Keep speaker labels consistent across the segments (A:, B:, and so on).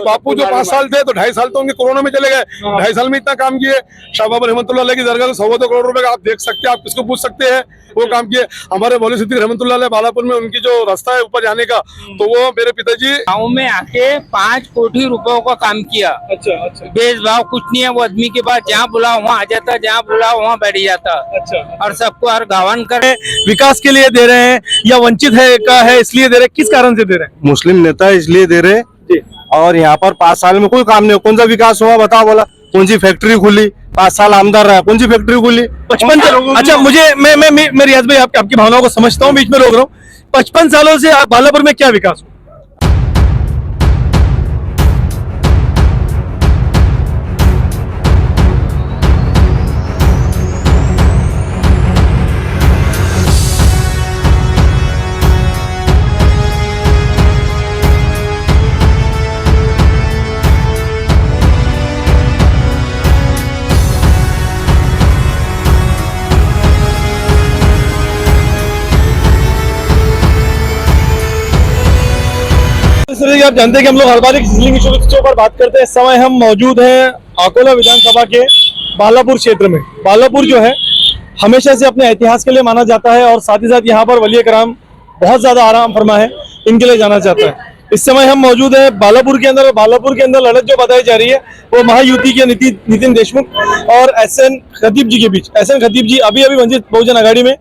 A: बापू जो 5 साल थे तो 2.5 साल तो उनके कोरोना में चले गए। 2.5 साल में इतना काम किए। शाह बाबर रहमतुल्लाह की दरगाह 1.25 करोड़ रुपए का आप देख सकते हैं, आप किसको पूछ सकते हैं, वो काम किए। हमारे मौलवी सिद्दीक रहमतुल्लाह बालापुर में उनकी जो रास्ता है ऊपर जाने का, तो वो मेरे पिताजी
B: गाँव में आके 5 कोटी रुपयों का काम किया।
C: अच्छा।
B: भेदभाव कुछ नहीं है, वो आदमी के पास जहाँ बुलाओ वहाँ आ जाता, जहाँ बुलाओ वहाँ बैठ जाता।
C: अच्छा।
B: और सबको हर गावन करे।
C: विकास के लिए दे रहे हैं या वंचित है इसलिए दे रहे हैं, किस कारण से दे रहे हैं?
D: मुस्लिम नेता इसलिए दे रहे। और यहाँ पर 5 साल में कोई काम नहीं, कौन सा विकास हुआ बताओ? बोला कौन सी फैक्ट्री खुली? 5 साल आमदार रहा, कौन सी फैक्ट्री खुली?
C: 55 साल। अच्छा, मुझे मैं रियाज भाई आपकी भावनाओं को समझता हूँ, बीच में रोक रहा हूँ। 55 सालों से बालापुर में क्या विकास हुआ? आप जानते हैं कि हम लोग हर बार एक सिजलिंग इशू के ऊपर बात करते हैं। इस समय हम मौजूद हैं अकोला विधानसभा के बालापुर क्षेत्र में। बालापुर जो है हमेशा से अपने इतिहास के लिए माना जाता है और साथ ही साथ यहाँ पर वली कराम बहुत ज्यादा आराम फरमा है, इनके लिए जाना जाता है। इस समय हम मौजूद है बालापुर के अंदर। बालापुर के अंदर लड़त जो बताई जा रही है वो महायुति के नितिन देशमुख और SN खतीब जी के बीच। SN खतीब जी अभी वंचित बहुजन आघाड़ी में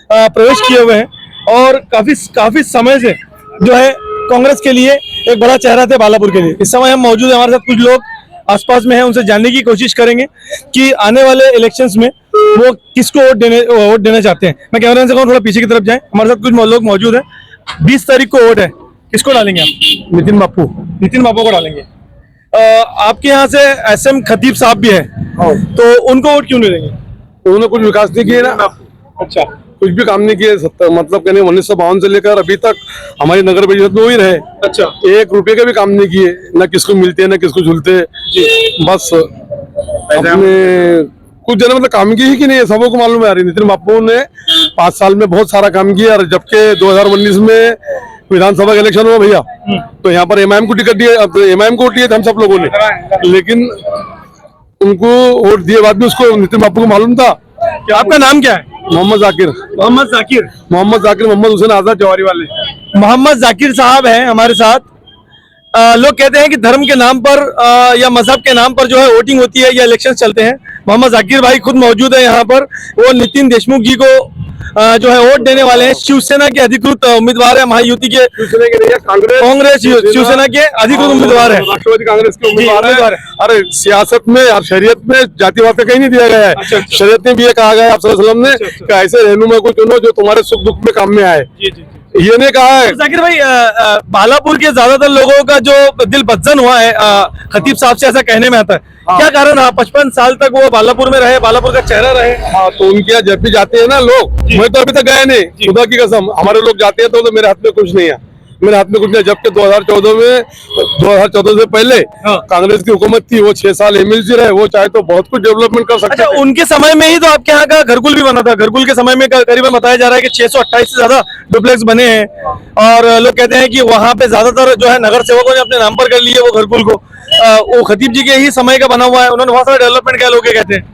C: प्रवेश किए हुए हैं और काफी समय से जो है कांग्रेस के लिए एक बड़ा चेहरा थे बालापुर के लिए। इस समय हम मौजूद हैं, हमारे साथ कुछ लोग आसपास में हैं, उनसे जानने की कोशिश करेंगे कि आने वाले इलेक्शंस में वो किसको वोट देना चाहते हैं। मैं कैमरा से कहूँ थोड़ा पीछे की तरफ जाएं। हमारे साथ कुछ लोग मौजूद हैं। 20 तारीख को वोट है, किसको डालेंगे आप?
A: नितिन बापू
C: को डालेंगे। आपके यहाँ से SM खतीब साहब भी है, तो उनको वोट क्यों नहीं देंगे?
A: उन्होंने कुछ विकास नहीं किए ना।
C: अच्छा,
A: कुछ भी काम नहीं किए। मतलब कहने 1952 से लेकर अभी तक हमारी नगर परिषद में वही रहे।
C: अच्छा।
A: 1 रुपए के भी काम नहीं किए, ना किसको मिलते हैं ना किसको झूलते। बस अपने कुछ जन मतलब काम की ही कि नहीं है, सबको मालूम है। नितिन बापू ने 5 साल में बहुत सारा काम किया। और जबकि 2019 में विधानसभा का इलेक्शन हुआ भैया, तो यहाँ पर MIM को टिकट दिए। अब MIM को वोट दिए थे हम सब लोगों ने, लेकिन उनको वोट दिए बाद भी उसको नितिन बापू को मालूम था।
C: आपका नाम क्या है?
A: मोहम्मद जाकिर मोहम्मद हुसैन आजाद जवारी वाले।
C: मोहम्मद जाकिर साहब हैं हमारे साथ। लोग कहते हैं कि धर्म के नाम पर या मजहब के नाम पर जो है वोटिंग होती है या इलेक्शन चलते हैं। मोहम्मद जाकिर भाई खुद मौजूद है यहाँ पर। वो नितिन देशमुख जी को जो है वोट देने वाले हैं। शिवसेना के अधिकृत उम्मीदवार है, महायुति के कांग्रेस शिवसेना के अधिकृत उम्मीदवार है,
A: राष्ट्रवादी कांग्रेस के उम्मीदवार है। अरे सियासत में और शरीयत में जातिवाद का कहीं नहीं दिया गया है। शरीयत में भी ये कहा गया है आप सल्लल्लाहु अलैहि वसल्लम ने कि ऐसे रहनुमा को चुनो जो तुम्हारे सुख दुख में काम में आए। ये नहीं कहा है।
C: जाकिर भाई, बालापुर के ज्यादातर लोगों का जो दिल बदजन हुआ है खतीब साहब से, ऐसा कहने में आता है। क्या कारण रहा? 55 साल तक वो बालापुर में रहे, बालापुर का चेहरा रहे।
A: हाँ, तो उनके यहाँ जब भी जाते हैं ना लोग, मैं तो अभी तक गए नहीं, खुदा की कसम। हमारे लोग जाते हैं तो मेरे हाथ में कुछ नहीं है, मेरे हाथ में कुछ नहीं। जबकि 2014 से पहले कांग्रेस की हुकूमत थी, वो 6 साल MLC रहे, वो चाहे तो बहुत कुछ डेवलपमेंट कर सकते हैं।
C: उनके समय में ही तो आपके यहाँ का घरकुल भी बना था। घरकुल के समय में करीबन बताया जा रहा है कि 628 से ज्यादा डुप्लेक्स बने हैं। और लोग कहते हैं कि वहाँ पे ज्यादातर जो है नगर सेवकों ने अपने नाम पर कर लिए वो घरकुल को। वो खतीब जी के ही समय का बना हुआ है। उन्होंने बहुत सारा डेवलपमेंट किया, लोग कहते हैं।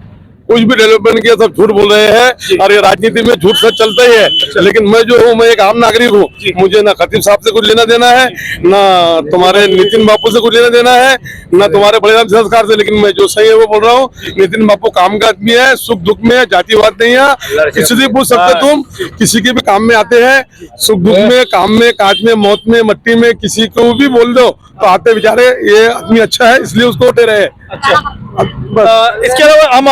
A: कुछ भी डेवलपमेंट किया, सब झूठ बोल रहे हैं। और ये राजनीति में झूठ सच चलता ही है। लेकिन मैं जो हूँ, मैं एक आम नागरिक हूँ। मुझे ना खतीब साहब से कुछ लेना देना है, ना तुम्हारे नितिन बापू से कुछ लेना देना है, ना तुम्हारे बड़े संस्कार से। लेकिन मैं जो सही है वो बोल रहा हूँ। नितिन बापू काम का आदमी है, सुख दुख में है, जातिवाद नहीं है। किसी से पूछ सकते तुम, किसी के भी काम में आते हैं, सुख दुख में, काम में, काज में, मौत में, मट्टी में, किसी को भी बोल दो तो आते बेचारे। ये आदमी अच्छा है इसलिए उसको वोटे रहे।
C: अच्छा, इसके अलावा हम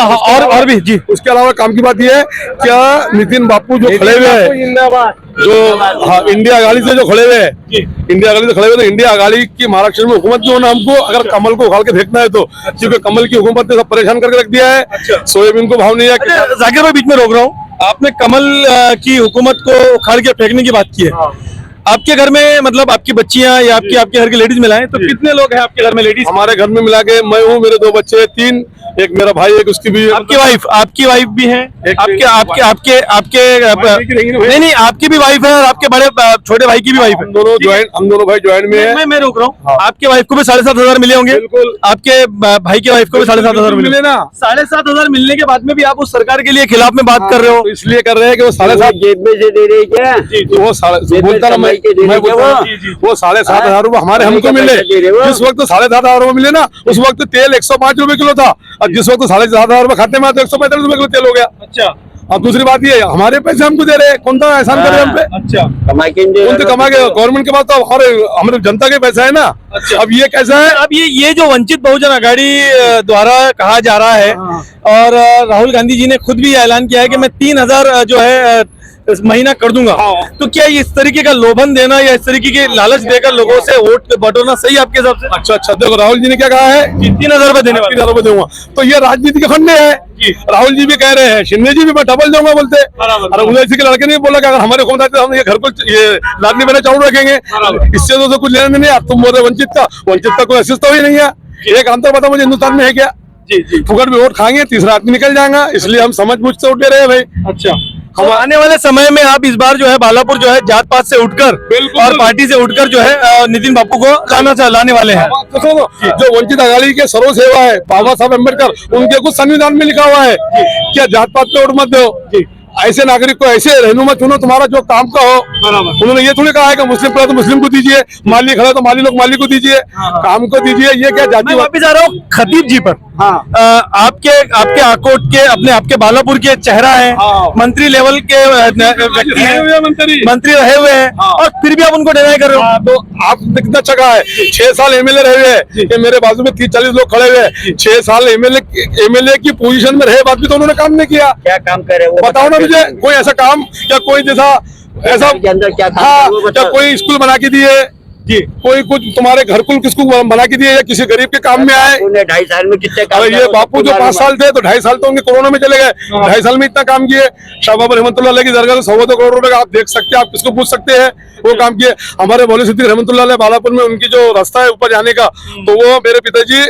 C: और भी जी,
A: उसके अलावा काम की बात यह है, क्या नितिन बापू जो खड़े हुए हैं, जो इंडिया अघाड़ी से जो खड़े हुए हैं, इंडिया अघाड़ी से खड़े हुए, तो इंडिया अघाड़ी की महाराष्ट्र में हुकूमत जो है ना, हमको अगर कमल को उखाड़ के फेंकना है तो, क्योंकि कमल की हुकूमत ने सब परेशान करके रख दिया है। सोयाबीन को भाव नहीं है।
C: जाकिर भाई बीच में रोक रहा हूँ, आपने कमल की हुकूमत को उखाड़ के फेंकने की बात की है। आपके घर में मतलब आपकी बच्चियां या आपके घर की लेडीज मिलाएं तो कितने लोग हैं आपके घर में लेडीज?
A: हमारे घर में मिला के मैं हूँ, मेरे 2 बच्चे, 3, एक मेरा भाई, एक उसकी भी।
C: आपकी वाइफ भी है? आपके नहीं आपकी भी वाइफ है और आपके बड़े छोटे भाई की भी वाइफ है?
A: हम दोनों भाई ज्वाइंट में है।
C: मैं रोक रहा हूँ। आपके वाइफ को भी 7,500 मिले होंगे?
A: बिल्कुल।
C: आपके भाई की वाइफ को भी 7,500
A: मिले ना।
C: 7,500 मिलने के बाद में भी आप उस सरकार के लिए खिलाफ में बात कर रहे हो?
A: तो इसलिए कर रहे हैं कि वो 7,500
E: जेब में से दे रही क्या?
A: वो बोलता ना, मैं बोलता वो 7,500 रुपए हमारे हमको मिले। जिस वक्त 7,500 रुपए मिले ना, उस वक्त तेल 105 रुपए किलो था, और जिस वक्त 7,500 रुपए खाते में तो 145 रुपए किलो तेल हो गया।
C: अच्छा।
A: अब दूसरी बात ये, हमारे पैसे हमको दे रहे हैं, कौन सा एहसान करे हम पे?
C: अच्छा।
E: कमाई के
A: कौन से कमा के? गवर्नमेंट के पास तो हमारे जनता के पैसा है ना।
C: अच्छा।
A: अब ये कैसा है?
C: अब ये जो वंचित बहुजन आघाड़ी द्वारा कहा जा रहा है, और राहुल गांधी जी ने खुद भी ऐलान किया है कि मैं 3,000 जो है इस महीना कर दूंगा, तो क्या इस तरीके का लोभन देना या इस तरीके के लालच देकर लोगों से वोट बटोरना सही है आपके हिसाब से?
A: अच्छा, देखो राहुल जी ने क्या कहा है,
C: 3,000 रुपए देने वाले।
A: 3,000 रुपए दूंगा, तो ये राजनीति के फंडे है। राहुल जी भी कह रहे हैं, शिंदे जी भी मैं डबल दूंगा बोलते। और उदय के लड़के ने बोला कि अगर हमारे हुकूमत आती है हम ये घर को ये लादनी बने चावल रखेंगे। इससे तो कुछ लेना नहीं है। तुम बोल रहे वंचित का कोई असिस्त तो ही नहीं है। एक अंतर बताओ मुझे, हिंदुस्तान में है क्या? फुकट में वोट खाएंगे, तीसरा आदमी निकल जाएगा, इसलिए हम समझ बूझ से उठ रहे हैं भाई। अच्छा,
C: हम आने वाले समय में आप इस बार जो है बालापुर जो है जात पात से उठकर और पार्टी से उठकर जो है नितिन बापू को लाने वाले हैं।
A: तो सुनो, जो वंचित आघाड़ी के सर्व सेवा है बाबा साहब अम्बेडकर, उनके कुछ संविधान में लिखा हुआ है क्या जात पात पे वोट मत दो, ऐसे नागरिक को ऐसे रहनुमा चुनो तुम्हारा जो काम का हो। उन्होंने ये थोड़ी कहा है कि मुस्लिम पड़ा तो मुस्लिम को दीजिए, माली खड़ा तो माली लोग माली को दीजिए, काम को दीजिए। ये क्या जाति?
C: वापिस आ रहा हूँ खतीब जी पर। आपके आकोट के आपके बालापुर के चेहरा है, मंत्री लेवल के व्यक्ति हैं, मंत्री रहे हुए हैं, और फिर भी आप उनको डिनाई कर रहे हो।
A: तो आप कितना अच्छा है, 6 साल एमएलए रहे हुए हैं, ये मेरे बाजू में 30-40 लोग खड़े हुए हैं, 6 साल एमएलए की पोजीशन में रहे, बाद भी तो उन्होंने काम नहीं किया।
E: क्या काम करे वो
A: बताओ ना मुझे, कोई ऐसा काम या कोई जैसा ऐसा
E: के अंदर क्या काम
A: हाँ,
E: करे वो
A: क्या
E: बताओ।
A: कोई स्कूल बना के दिए जी, कोई कुछ तुम्हारे घर को किसको बना के दिए या किसी गरीब के काम में आए?
E: 2.5 साल में कितने काम
A: अरे ये बापू जो 5 साल थे तो 2.5 साल तो उनके कोरोना में चले गए, 2.5 साल में इतना काम किए। शाह बाबा रहमतुल्लाह की दरगाह 100 करोड़ रुपए का आप देख सकते हैं, आप किसको पूछ सकते हैं, वो काम किए। हमारे मौलवी सिद्दीक रहमतुल्लाह बालापुर में उनकी जो रास्ता है ऊपर जाने का, तो वो मेरे पिताजी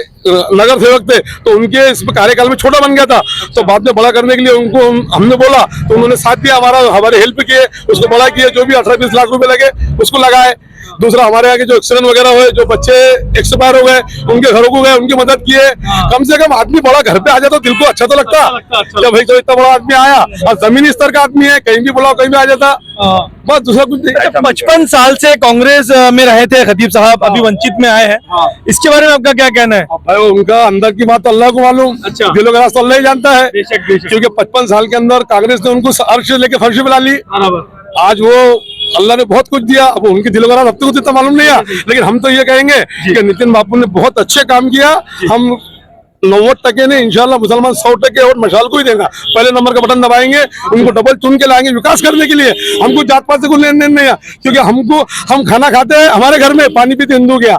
A: नगर सेवक थे, तो उनके इस कार्यकाल में छोटा बन गया था, तो बाद में बड़ा करने के लिए उनको हमने बोला, तो उन्होंने साथ दिया, हमारे हेल्प किए, उसको बड़ा किए, जो भी 18-20 लाख रुपए लगे उसको लगाए। दूसरा हमारे यहाँ के जो एक्सीडेंट वगैरह हुए, जो बच्चे एक्सपायर हो गए, उनके घरों को गए, उनकी मदद किए। कम से कम आदमी बड़ा घर पे आ जाता तो दिल को अच्छा तो लगता क्या भाई, तो इतना बड़ा आदमी आया और जमीनी स्तर का आदमी है, कहीं भी बुलाओ कहीं भी आ जाता, बस दूसरा कुछ नहीं।
C: 55 साल से कांग्रेस में रहे थे खतीब साहब, अभी वंचित में आए हैं, इसके बारे में आपका क्या कहना है?
A: भाई उनका अंदर की बात तो अल्लाह को मालूम, दिलों का रास्ता अल्लाह ही जानता है, क्योंकि 55 साल के अंदर कांग्रेस ने उनको अर्श लेके फर्श पे ला ली। आज वो अल्लाह ने बहुत कुछ दिया, अब उनके दिलों का राज अब तक इतना मालूम नहीं है, लेकिन हम तो ये कहेंगे कि नितिन बापू ने बहुत अच्छे काम किया। हम 90% ने इंशाल्लाह मुसलमान 100% और मशाल को ही देगा, पहले नंबर का बटन दबाएंगे, उनको डबल चुन के लाएंगे विकास करने के लिए। हमको जात पात से कुछ लेन देन नहीं है, क्योंकि हम खाना खाते हैं, हमारे घर में पानी पीते हिंदू क्या,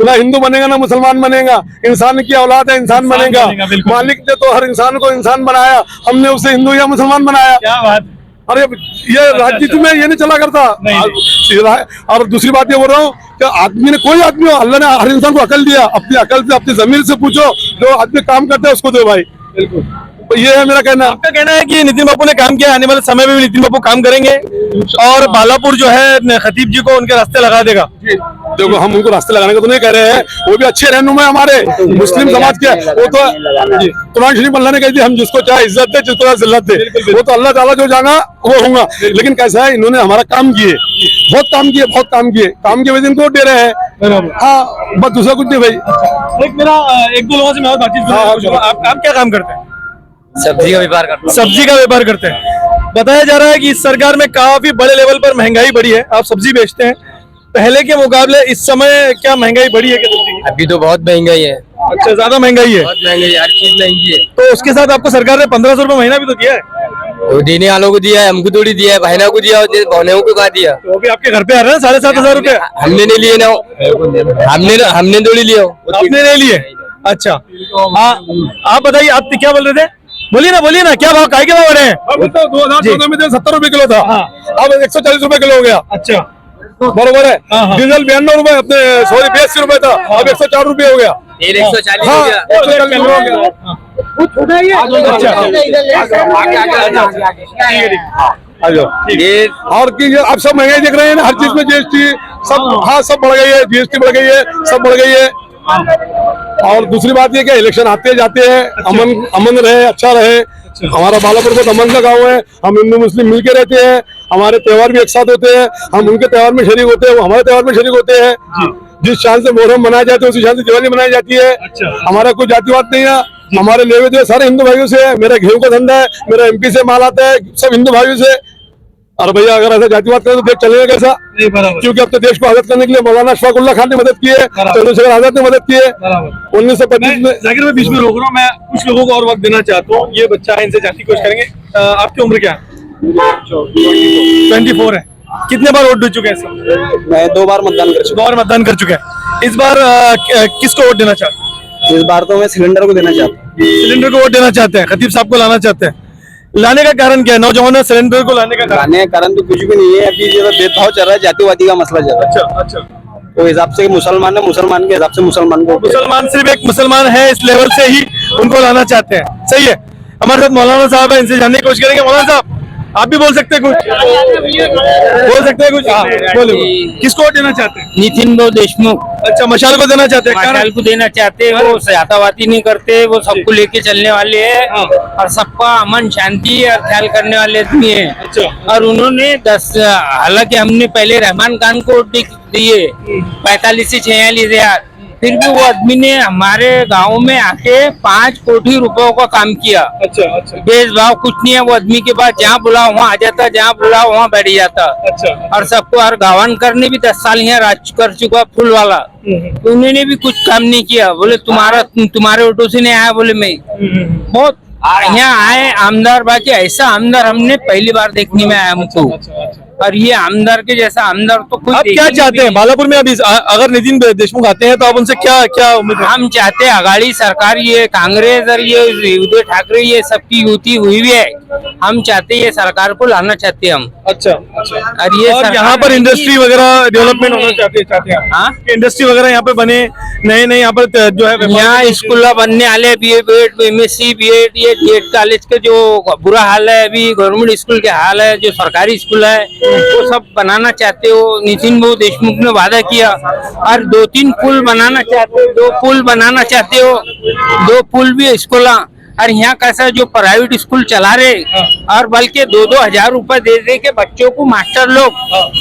A: ना हिंदू बनेगा ना मुसलमान बनेगा, इंसान की औलाद है, इंसान बनेगा। मालिक ने तो हर इंसान को इंसान बनाया, हमने उसे हिंदू या मुसलमान बनाया।
C: क्या बात?
A: अरे ये राजनीति में ये नहीं चला करता। और दूसरी बात ये बोल रहा हूँ कि आदमी ने, कोई आदमी हो, अल्लाह ने हर इंसान को अकल दिया, अपनी अकल से अपनी जमीन से पूछो, जो आदमी काम करता है उसको दो भाई। बिल्कुल, तो ये है मेरा कहना।
C: आपका कहना है कि नितिन बापू ने काम किया, आने वाले समय में भी नितिन बापू काम करेंगे और बालापुर जो है खतीब जी को उनके रास्ते लगा देगा?
A: देखो हम उनको रास्ते लगाने को तो नहीं कह रहे हैं, वो भी अच्छे रहनुमा हमारे मुस्लिम समाज के, वो तो कुरान शरीफ अल्लाह ने कह दिया, हम जिसको चाहे इज्जत दे, जिसको चाहे जिल्लत दे, वो तो अल्लाह ताला जो जाना वो होगा। लेकिन कैसा है, इन्होंने हमारा काम किए, बहुत काम किए, बहुत काम किए, काम की वजह से इनको दे रहे हैं। हाँ, बस दूसरा कुछ नहीं भाई।
C: एक मेरा 1-2 लोगों से मैं और बातचीत, आप क्या काम करते हैं?
B: सब्जी का व्यापार करता हूँ।
C: सब्जी का व्यापार करते हैं। बताया जा रहा है कि इस सरकार में काफी बड़े लेवल पर महंगाई बढ़ी है, आप सब्जी बेचते हैं, पहले के मुकाबले इस समय क्या महंगाई बढ़ी है? क्या
B: अभी तो बहुत महंगाई है।
C: अच्छा, ज्यादा महंगाई है,
B: बहुत महंगाई है, हर चीज महंगी है।
C: तो उसके साथ आपको सरकार ने 1500 रुपए महीना भी तो दिया है?
B: वो देने वालों को दिया है, हमको थोड़ी दिया है, बहनों को दिया, बहनों को कहा दिया।
C: तो अभी आपके घर पे आ रहे हैं 7,500 रुपए?
B: हमने नहीं लिए ना, हमने थोड़ी लिया।
C: आपने नहीं लिए? अच्छा, आप बताइए, आप क्या बोल रहे थे? बोलिए ना, क्या भाव, काय के भाव हो रहे हैं?
A: अब तो 2014 में 70 रुपए किलो था, अब 140 रुपए किलो हो गया।
C: अच्छा,
A: बरोबर है।
C: हाँ, हाँ।
A: डीजल 92 रुपए, अपने सॉरी 82 रुपए था, अब 104 रुपए हो गया।
B: तेल 140
A: हाँ,
B: हो गया।
A: 140 रुपए हो गया। आ जाओ।
B: ये
A: और की ये आप सब महंगाई देख रहे हैं ना, हर चीज में जीएसटी सब, हाँ सब बढ़ गई है, जीएसटी बढ़ गई है, सब बढ़ गई है। और दूसरी बात ये कि इलेक्शन आते जाते हैं, अमन रहे, अच्छा रहे। हमारा बालापुर बहुत अमन का गाँव है, हम हिंदू मुस्लिम मिलके रहते हैं, हमारे त्योहार भी एक साथ होते हैं, हम उनके त्योहार में शरीक होते हैं, वो हमारे त्योहार में शरीक होते हैं। जिस शान से मोहर्रम मनाया जाता है उसी शान से दिवाली मनाई जाती है। हमारा कोई जातिवाद नहीं है, हमारे लेवे देवे सारे हिंदू भाइयों से है। मेरा गेहूं का धंधा है, मेरा एमपी से माल आता है, सब हिंदू भाइयों से। और भैया अगर ऐसा जातिवाद करें तो देश चलेगा कैसा? क्योंकि अब तो देश को आजाद करने के लिए मौलाना अशफाकुल्लाह खान ने मदद की है, चंद्रशेखर आजाद ने मदद की है 1925 में।
C: जाकिर मैं बीच में रोक रहा हूँ, मैं कुछ लोगों को और वक्त देना चाहता हूँ। ये बच्चा है, इनसे जानने की कोशिश करेंगे। आपकी उम्र क्या है? 24 है। कितने बार वोट दे चुके हैं सर?
E: मैं 2 बार मतदान कर चुका
C: 2 बार मतदान कर चुके हैं। इस बार किसको वोट देना चाहते हैं?
E: हूँ। इस बार तो मैं सिलेंडर को देना चाहता हूँ।
C: सिलेंडर को वोट देना चाहते हैं, खतीब साहब को लाना चाहते हैं। लाने का कारण क्या है? नौजवानों सिलेंडर को लाने का कारण?
E: लाने का कारण तो कुछ भी नहीं है, अभी जो भेदभाव चल रहा है, जातिवादी का मसला चल रहा है।
C: अच्छा।
E: तो हिसाब से मुसलमान है, मुसलमान के हिसाब से मुसलमान को
C: मुसलमान सिर्फ एक मुसलमान है, इस लेवल से ही उनको लाना चाहते हैं। सही है। हमारे साथ मौलाना साहब है, इनसे जानने की कोशिश करेंगे। मौलाना साहब आप भी बोल सकते हैं कुछ? बोल सकते हैं कुछ? हाँ बोलो। किसको वोट देना चाहते हैं?
B: नितिन भाऊ देशमुख
C: अच्छा, मशाल को देना चाहते हैं।
B: मशाल को देना चाहते हैं। वो जातावादी नहीं करते, वो सबको लेके चलने वाले हैं और सबका अमन शांति और ख्याल करने वाले आदमी है। और उन्होंने हालांकि हमने पहले रहमान खान को वोट दिए 45 से 46 हजार, फिर भी वो आदमी ने हमारे गांव में आके 5 कोटी रुपयों का काम किया।
C: अच्छा।
B: भेदभाव कुछ नहीं है, वो आदमी के पास जहाँ बुलाओ वहाँ आ जाता, जहाँ बुलाओ वहाँ बैठ जाता।
C: अच्छा।
B: और सबको, और गावनकर ने भी 10 साल यहाँ राज कर चुका, फूल वाला। तो उन्होंने भी कुछ काम नहीं किया। बोले तुम्हारे ऑटो से नहीं आया, बोले मैं बहुत यहाँ आए आमदार, बाकी ऐसा आमदार हमने पहली बार देखने में आया हमको। और ये आमदार के जैसा आमदार तो कोई
C: आप क्या चाहते हैं बालापुर में? अभी अगर नितिन देशमुख आते हैं तो आप उनसे क्या उम्मीद है?
B: हम चाहते हैं अगाड़ी सरकार, ये कांग्रेस और ये उद्धव ठाकरे, ये सबकी युति हुई भी है, हम चाहते हैं ये सरकार को लाना चाहते हैं हम।
C: अच्छा।
B: और ये
C: और यहाँ पर इंडस्ट्री वगैरह डेवलपमेंट होना चाहते हैं
B: हाँ?
C: इंडस्ट्री वगैरह यहाँ पे बने, नए यहाँ पर जो है
B: यहाँ स्कूल बनने वाले, BA BEd MSc BEd, ये DED कॉलेज के जो बुरा हाल है, अभी गवर्नमेंट स्कूल के हाल है, जो सरकारी स्कूल है वो सब बनाना चाहते हो। नितिन भाऊ देशमुख ने वादा किया। और 2-3 पुल बनाना चाहते हो, 2 पुल बनाना चाहते हो, 2 पुल भी स्कूल। और यहाँ कैसा जो प्राइवेट स्कूल चला रहे और बल्कि 2-2 हजार रुपए दे के बच्चों को मास्टर लोग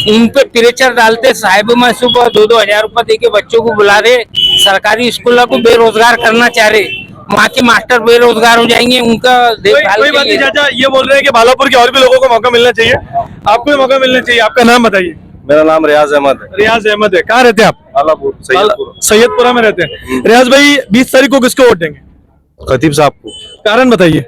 B: उन पे प्रेशर डालते, साहिब में सुबह 2-2 हजार रुपए दे के बच्चों को बुला रहे, सरकारी स्कूलों को बेरोजगार करना चाह रहे। वहाँ के मास्टर बेरोजगार हो जाएंगे, उनका देखभाल
C: कोई बात नहीं चाचा, ये बोल रहे हैं कि बालापुर के और भी लोगों को मौका मिलना चाहिए, आपको भी मौका मिलना चाहिए। आपका नाम बताइए।
D: मेरा नाम रियाज अहमद है।
C: रियाज अहमद है। कहाँ रहते हैं आप?
D: बालापुर
C: सैयदपुरा में रहते हैं। रियाज भाई 20 तारीख को किसको वोट देंगे?
D: खतीब साहब को।
C: कारण बताइए।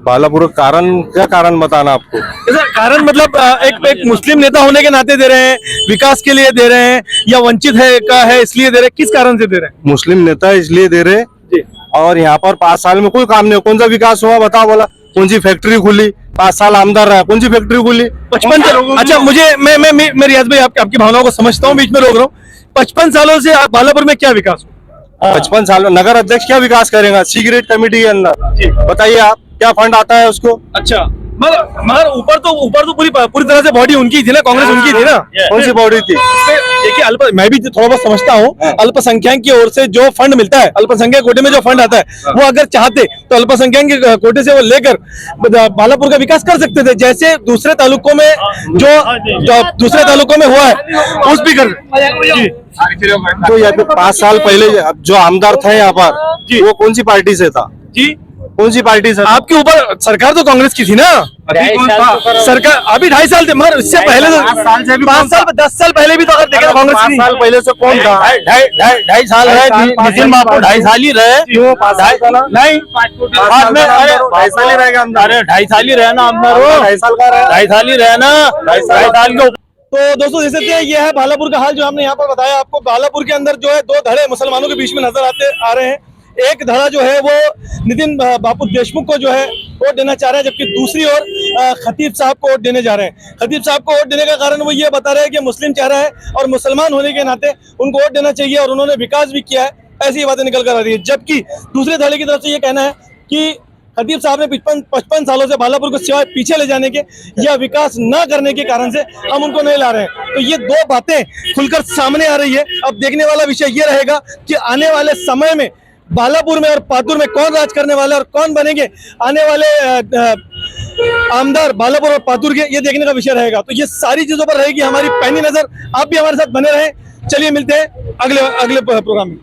D: बालापुर क्या कारण बताना आपको?
C: ऐसा कारण मतलब एक मुस्लिम नेता होने के नाते दे रहे हैं, विकास के लिए दे रहे हैं, या वंचित है इसलिए दे रहे हैं? किस कारण से दे रहे हैं?
D: मुस्लिम नेता इसलिए दे रहे और यहाँ पर 5 साल में कोई काम नहीं, कौन सा विकास हुआ बताओ? बोला कौन सी फैक्ट्री खुली? 5 साल आमदार रहा, कौन सी फैक्ट्री खुली?
C: 55। अच्छा, मुझे मैं रियाज भाई आपकी भावनाओं को समझता हूँ, बीच में रोक रहा हूँ। 55 सालों से बालापुर में क्या विकास हुआ?
D: 55 साल में नगर अध्यक्ष क्या विकास करेगा? सिगरेट कमेटी के अंदर बताइए आप, क्या फंड आता है उसको?
C: अच्छा, मगर ऊपर तो पूरी तरह से बॉडी उनकी थी ना, कांग्रेस उनकी थी ना।
D: कौन सी बॉडी थी?
C: देखिए मैं भी थोड़ा बहुत समझता हूँ, अल्पसंख्यक की ओर से जो फंड मिलता है, अल्पसंख्यक कोटे में जो फंड आता है, वो अगर चाहते तो अल्पसंख्यक के कोटे से वो लेकर बालापुर का विकास कर सकते थे, जैसे दूसरे तालुकों में जो दूसरे तालुकों में हुआ है उस भी कर।
D: तो यहाँ पे 5 साल पहले जो आमदार था यहाँ पर, वो कौन सी पार्टी से था?
C: जी,
D: कौन सी पार्टी से?
C: आपके ऊपर सरकार तो कांग्रेस की थी ना। सरकार अभी 2.5 साल थे, मगर इससे पहले तो 5 साल 10 साल पहले भी तो अगर देखें कांग्रेस की
D: 5 साल पहले से कौन था?
E: 2.5 साल रहे नितिन बाबू, 2.5 साल ही रहे।
D: क्यों 5 साल का ना?
E: नहीं, बाद में
D: 2.5 साल ही रहेगा आमदार।
E: अरे 2.5 साल ही रहे ना आमदार,
D: 2.5 साल का रहा।
E: 2.5 साल ही रहे ना, 2.5 साल के।
C: तो दोस्तों जैसे कि ये है बालापुर का हाल जो हमने यहाँ पर बताया आपको। बालापुर के अंदर जो है 2 धड़े मुसलमानों के बीच में नजर आ रहे हैं। एक धड़ा जो है वो नितिन बापू देशमुख को जो है वोट देना चाह रहे हैं, जबकि दूसरी ओर खतीब साहब को वोट देने जा रहे हैं। खतीब साहब को वोट देने का कारण वो ये बता रहे हैं कि मुस्लिम चेहरा है और मुसलमान होने के नाते उनको वोट देना चाहिए और उन्होंने विकास भी किया है, ऐसी बातें निकल कर आ रही है। जबकि दूसरे धड़े की तरफ से ये कहना है कि खतीब साहब ने 55 सालों से बालापुर को सिवाय पीछे ले जाने के या विकास न करने के कारण से हम उनको नहीं ला रहे हैं। तो ये दो बातें खुलकर सामने आ रही है। अब देखने वाला विषय ये रहेगा कि आने वाले समय में बालापुर में और पातुर में कौन राज करने वाले और कौन बनेंगे आने वाले आमदार बालापुर और पातुर के, ये देखने का विषय रहेगा। तो ये सारी चीजों पर रहेगी हमारी पैनी नजर। आप भी हमारे साथ बने रहें। चलिए मिलते हैं अगले प्रोग्राम में।